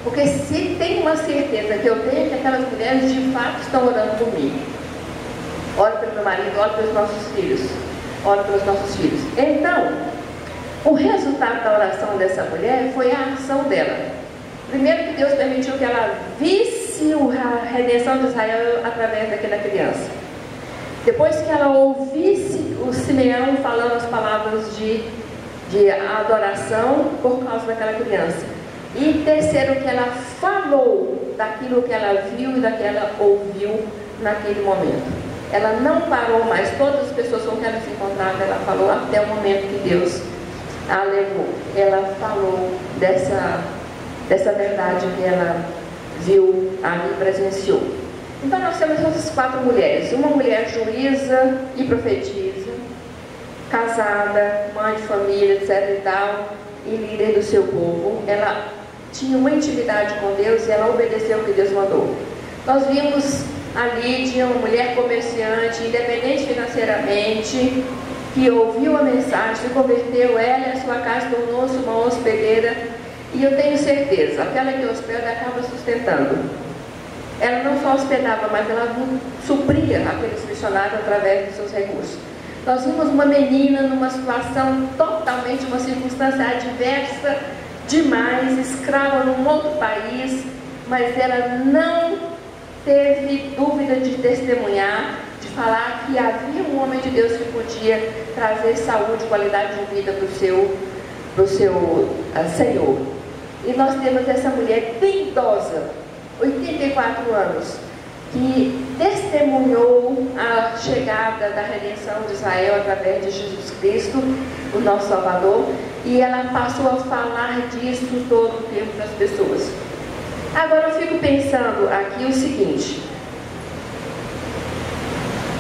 Porque se tem uma certeza que eu tenho, que aquelas mulheres de fato estão orando por mim. Oro pelo meu marido, oro pelos nossos filhos. Oro pelos nossos filhos. Então, o resultado da oração dessa mulher foi a ação dela. Primeiro que Deus permitiu que ela visse a redenção de Israel através daquela criança. Depois que ela ouvisse o Simeão falando as palavras de de adoração por causa daquela criança. E terceiro, que ela falou daquilo que ela viu e daquilo que ela ouviu naquele momento. Ela não parou mais, todas as pessoas com quem ela se encontrava, ela falou até o momento que Deus a levou. Ela falou dessa verdade que ela viu ali, presenciou. Então nós temos essas 4 mulheres. Uma mulher juíza e profetisa, casada, mãe de família, etc e tal, e líder do seu povo. Ela tinha uma intimidade com Deus e ela obedeceu o que Deus mandou. Nós vimos a Lídia, uma mulher comerciante, independente financeiramente, que ouviu a mensagem, se converteu, ela e a sua casa tornou-se uma hospedeira, e eu tenho certeza, aquela que hospeda acaba sustentando. Ela não só hospedava, mas ela supria aqueles missionários através dos seus recursos. Nós vimos uma menina numa situação totalmente, uma circunstância adversa demais, escrava num outro país, mas ela não teve dúvida de testemunhar, de falar que havia um homem de Deus que podia trazer saúde, qualidade de vida para o seu Senhor. E nós temos essa mulher bem idosa, 84 anos, que testemunhou a chegada da redenção de Israel através de Jesus Cristo, o nosso Salvador, e ela passou a falar disso todo o tempo para as pessoas. Agora eu fico pensando aqui o seguinte.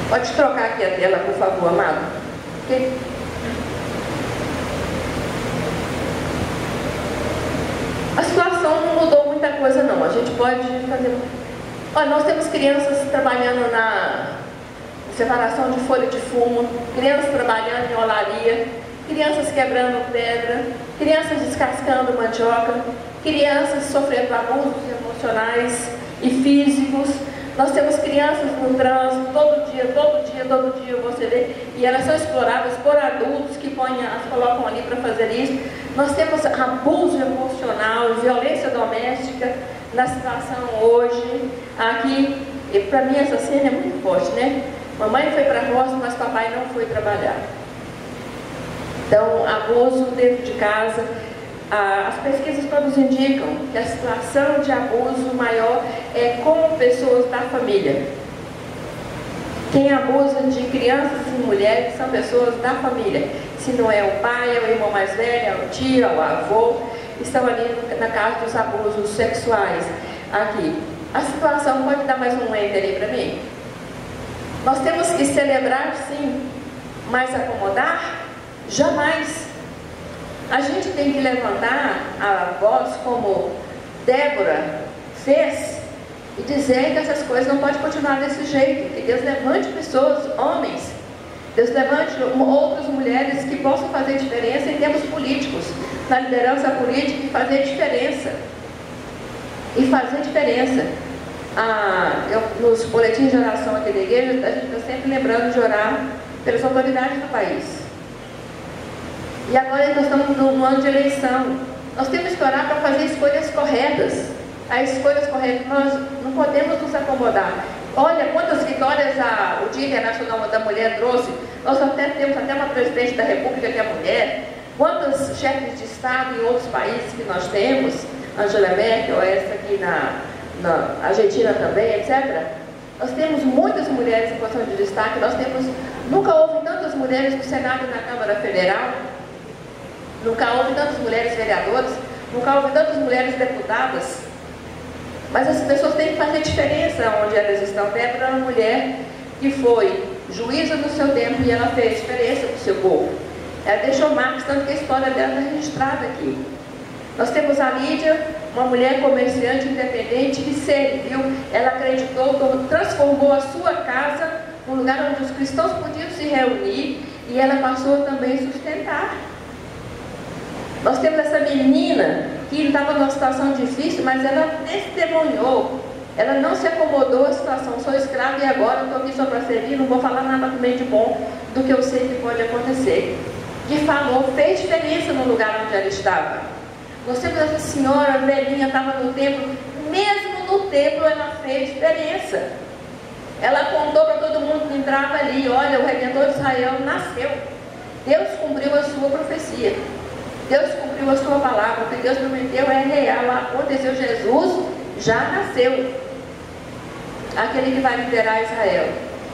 Pode trocar aqui a tela, por favor, amado? Okay? A situação não mudou muita coisa não. A gente pode fazer... Olha, nós temos crianças trabalhando na separação de folha de fumo, crianças trabalhando em olaria, crianças quebrando pedra, crianças descascando mandioca, crianças sofrendo abusos emocionais e físicos. Nós temos crianças no trânsito, todo dia você vê, e elas são exploradas por adultos que as colocam ali para fazer isso. Nós temos abuso emocional, violência doméstica na situação hoje. Aqui, para mim essa cena é muito forte, né? Mamãe foi para a roça, mas papai não foi trabalhar. Então, abuso dentro de casa. As pesquisas todas indicam que a situação de abuso maior é com pessoas da família. Quem abusa de crianças e mulheres são pessoas da família. Se não é o pai, é o irmão mais velho, é o tio, é o avô, estão ali na casa dos abusos sexuais. Aqui, a situação pode dar mais um enter aí para mim? Nós temos que celebrar sim, mas acomodar? Jamais. A gente tem que levantar a voz como Débora fez e dizer que essas coisas não podem continuar desse jeito, que Deus levante pessoas, homens, Deus levante outras mulheres que possam fazer diferença em termos políticos, na liderança política, e fazer diferença. Nos boletins de oração aqui da igreja, a gente está sempre lembrando de orar pelas autoridades do país. E agora nós estamos no ano de eleição. Nós temos que orar para fazer escolhas corretas. As escolhas corretas, nós não podemos nos acomodar. Olha quantas vitórias o Dia Internacional da Mulher trouxe. Nós temos até uma presidente da República que é mulher. Quantos chefes de Estado em outros países que nós temos, Angela Merkel, essa aqui na Argentina também, etc. Nós temos muitas mulheres em posição de destaque. Nunca houve tantas mulheres no Senado e na Câmara Federal. Nunca houve tantas mulheres vereadoras, nunca houve tantas mulheres deputadas. Mas as pessoas têm que fazer diferença onde elas estão. Débora era uma mulher que foi juíza no seu tempo e ela fez diferença para o seu povo. Ela deixou marcas, tanto que a história dela está registrada aqui. Nós temos a Lídia, uma mulher comerciante independente que serviu, ela acreditou, transformou a sua casa num lugar onde os cristãos podiam se reunir e ela passou também a sustentar. Nós temos essa menina que estava numa situação difícil, mas ela testemunhou. Ela não se acomodou à situação. Sou escrava e agora estou aqui só para servir, não vou falar nada também de bom do que eu sei que pode acontecer. E falou, fez diferença no lugar onde ela estava. Nós temos essa senhora velhinha, estava no templo. Mesmo no templo ela fez diferença. Ela contou para todo mundo que entrava ali, olha, o Redentor de Israel nasceu. Deus cumpriu a sua profecia. Deus cumpriu a sua palavra, o que Deus prometeu é real, aconteceu, Jesus já nasceu, aquele que vai liderar Israel.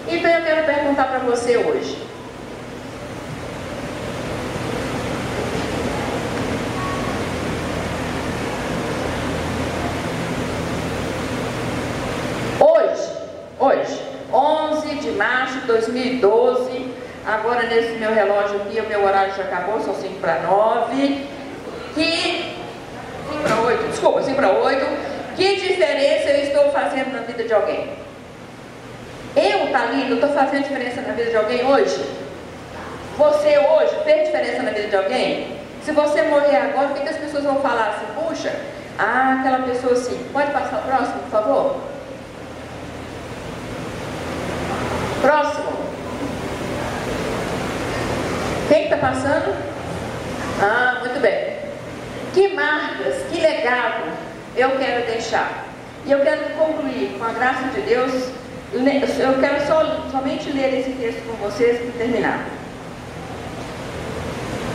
Então eu quero perguntar para você hoje, hoje, 11 de março de 2012, agora nesse meu relógio aqui, o meu horário já acabou, são 5 para 9, 5 para 8, desculpa, 5 para 8, que diferença eu estou fazendo na vida de alguém? Eu, Thalita, estou fazendo diferença na vida de alguém hoje? Você hoje fez diferença na vida de alguém? Se você morrer agora, o que as pessoas vão falar assim? Puxa, aquela pessoa assim, pode passar o próximo, por favor? Próximo. Quem está passando? Muito bem. Que marcas, que legado eu quero deixar? E eu quero concluir, com a graça de Deus, eu quero somente ler esse texto com vocês para terminar.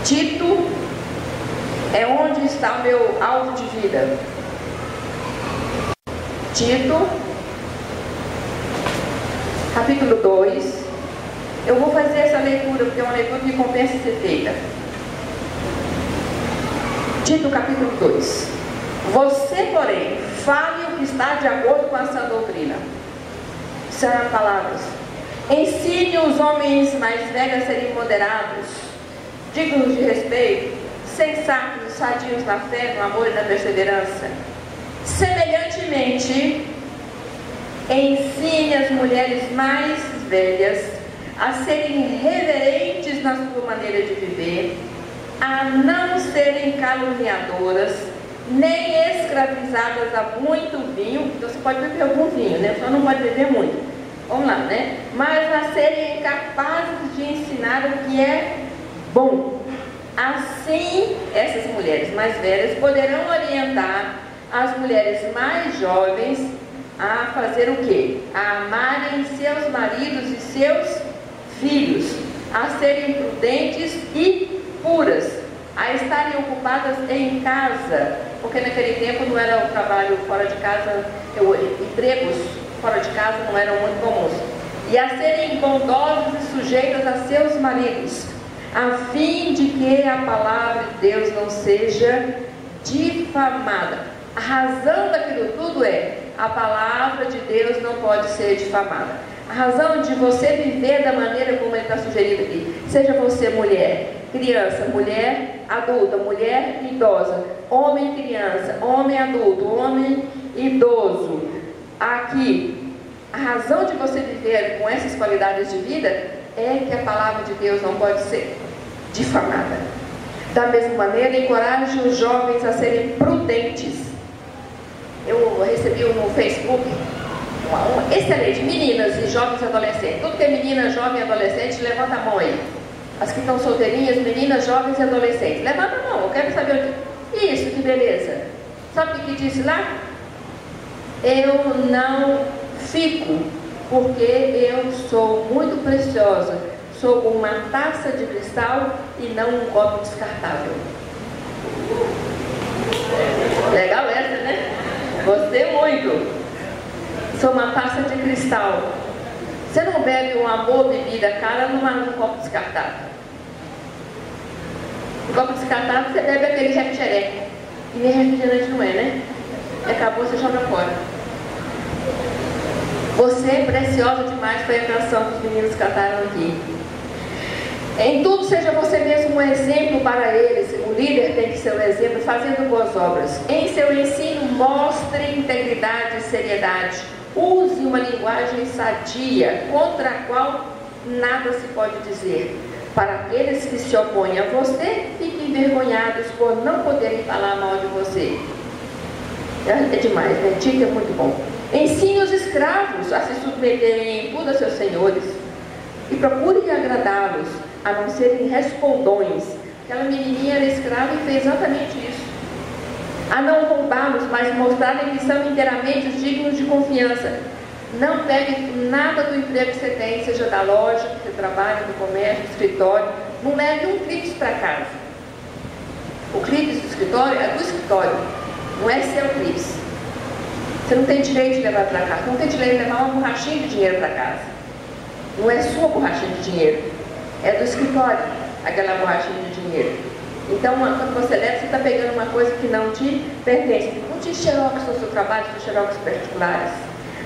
Tito é onde está o meu alvo de vida. Tito, capítulo 2. Eu vou fazer essa leitura, porque é uma leitura que compensa ser feita. Tito, capítulo 2. Você, porém, fale o que está de acordo com a sã doutrina. São palavras. Ensine os homens mais velhos a serem moderados, dignos de respeito, sensatos, sadios na fé, no amor e na perseverança. Semelhantemente, ensine as mulheres mais velhas a serem reverentes na sua maneira de viver, a não serem caluniadoras, nem escravizadas a muito vinho. Então você pode beber algum vinho, né? Só não pode beber muito. Vamos lá, né? Mas a serem capazes de ensinar o que é bom. Assim, essas mulheres mais velhas poderão orientar as mulheres mais jovens a fazer o quê? A amarem seus maridos e seus filhos, a serem prudentes e puras, a estarem ocupadas em casa, porque naquele tempo não era o trabalho fora de casa, empregos fora de casa não eram muito comuns, e a serem bondosas e sujeitas a seus maridos, a fim de que a palavra de Deus não seja difamada. A razão daquilo tudo é: a palavra de Deus não pode ser difamada. A razão de você viver da maneira como ele está sugerindo aqui, seja você mulher, criança, mulher adulta, mulher idosa, homem criança, homem adulto, homem idoso, aqui, a razão de você viver com essas qualidades de vida é que a palavra de Deus não pode ser difamada. Da mesma maneira, encoraje os jovens a serem prudentes. Eu recebi no Facebook uma excelente, meninas e jovens adolescentes. Tudo que é menina, jovem e adolescente, levanta a mão aí. As que estão solteirinhas, meninas, jovens e adolescentes, levanta a mão, eu quero saber o que. Isso, que beleza. Sabe o que disse lá? Eu não fico, porque eu sou muito preciosa, sou como uma taça de cristal e não um copo descartável. Legal essa, né? Gostei muito. Sou uma taça de cristal. Você não bebe uma boa bebida cara num copo descartável. No copo descartável você bebe aquele refrigerante. E nem refrigerante não é, né? Acabou, você joga fora. Você é preciosa demais, foi a canção que os meninos cantaram aqui. Em tudo seja você mesmo um exemplo para eles. O líder tem que ser um exemplo, fazendo boas obras. Em seu ensino, mostre integridade e seriedade. Use uma linguagem sadia, contra a qual nada se pode dizer. Para aqueles que se opõem a você, fiquem envergonhados por não poderem falar mal de você. É demais, né? Tito é muito bom. Ensine os escravos a se submeterem em tudo a seus senhores e procurem agradá-los, a não serem respondões. Aquela menininha era escrava e fez exatamente isso. A não roubá-los, mas mostrarem que são inteiramente dignos de confiança. Não pegue nada do emprego que você tem, seja da loja, que você trabalha, do comércio, do escritório. Não leve um clipe para casa. O clipe do escritório é do escritório, não é seu clipe. Você não tem direito de levar para casa, não tem direito de levar uma borrachinha de dinheiro para casa. Não é sua borrachinha de dinheiro, é do escritório, aquela borrachinha de dinheiro. Então, quando você leva, você está pegando uma coisa que não te pertence. Não te xerox no seu trabalho, são xerox particulares.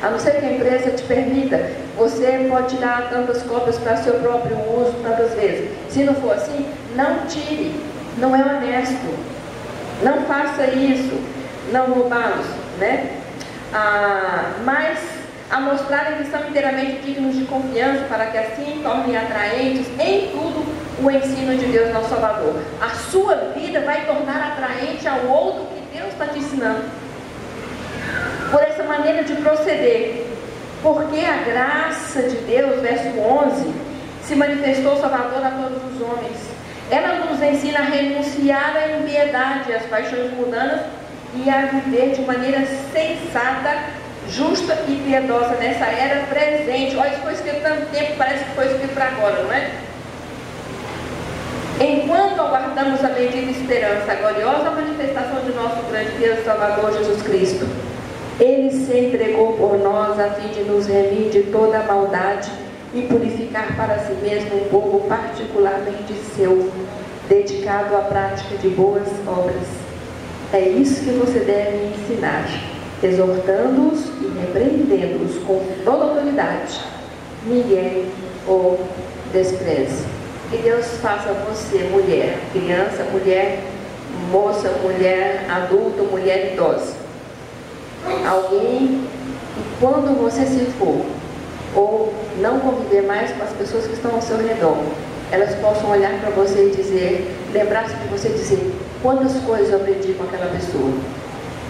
A não ser que a empresa te permita, você pode tirar tantas cópias para seu próprio uso, tantas vezes. Se não for assim, não tire. Não é honesto. Não faça isso. Não roubá-los, né? Mas a mostrarem que são inteiramente dignos de confiança, para que assim tornem atraentes em tudo o ensino de Deus, nosso Salvador. A sua vida vai tornar atraente ao outro que Deus está te ensinando. Por essa maneira de proceder. Porque a graça de Deus, verso 11, se manifestou Salvador a todos os homens. Ela nos ensina a renunciar à impiedade, às paixões mundanas e a viver de maneira sensata, justa e piedosa nessa era presente. Olha, isso foi escrito tanto tempo, parece que foi escrito para agora, não é? Enquanto aguardamos a bendita esperança, a gloriosa manifestação de nosso grande Deus e Salvador Jesus Cristo, Ele se entregou por nós a fim de nos remir de toda a maldade e purificar para si mesmo um povo particularmente seu, dedicado à prática de boas obras. É isso que você deve ensinar, exortando-os e repreendendo-os com toda autoridade. Ninguém o despreze. Que Deus faça você, mulher, criança, mulher, moça, mulher, adulto, mulher idosa. Alguém que quando você se for, ou não conviver mais com as pessoas que estão ao seu redor, elas possam olhar para você e dizer, lembrar-se de você e dizer, quantas coisas eu aprendi com aquela pessoa,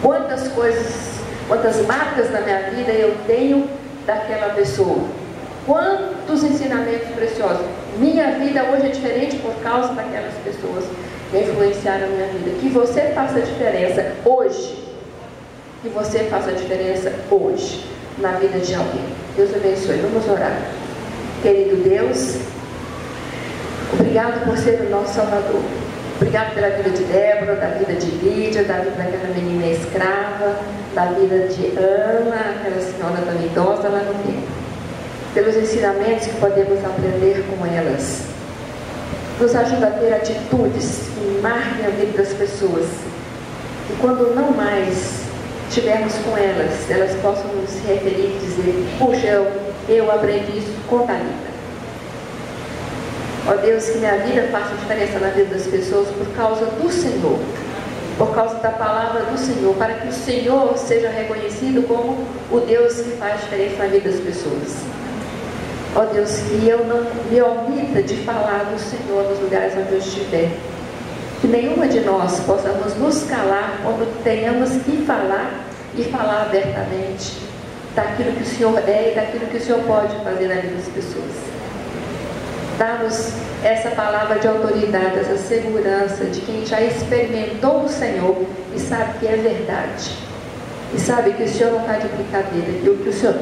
quantas coisas, quantas marcas na minha vida eu tenho daquela pessoa, quantos ensinamentos preciosos. Minha vida hoje é diferente por causa daquelas pessoas que influenciaram a minha vida. Que você faça a diferença hoje. Que você faça a diferença hoje na vida de alguém. Deus abençoe. Vamos orar. Querido Deus, obrigado por ser o nosso Salvador. Obrigado pela vida de Débora, da vida de Lídia, da vida daquela menina escrava, da vida de Ana, aquela senhora tão idosa lá no tempo. Pelos ensinamentos que podemos aprender com elas. Nos ajuda a ter atitudes que marquem a vida das pessoas. E quando não mais estivermos com elas, elas possam nos referir e dizer, puxa, eu aprendi isso com Thalita. Ó Deus, que minha vida faça diferença na vida das pessoas por causa do Senhor. Por causa da palavra do Senhor. Para que o Senhor seja reconhecido como o Deus que faz diferença na vida das pessoas. Ó Deus, que eu não me omita de falar do Senhor nos lugares onde eu estiver. Que nenhuma de nós possamos nos calar quando tenhamos que falar e falar abertamente daquilo que o Senhor é e daquilo que o Senhor pode fazer na vida das pessoas. Dá-nos essa palavra de autoridade, essa segurança de quem já experimentou o Senhor e sabe que é verdade. E sabe que o Senhor não está de brincadeira, que o que o Senhor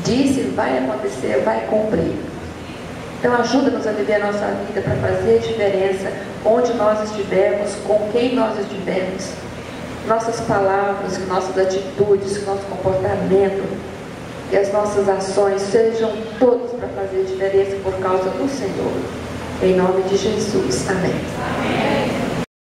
disse vai acontecer, vai cumprir. Então ajuda-nos a viver a nossa vida para fazer diferença onde nós estivermos, com quem nós estivermos. Nossas palavras, nossas atitudes, nosso comportamento e as nossas ações sejam todos para fazer diferença por causa do Senhor. Em nome de Jesus. Amém.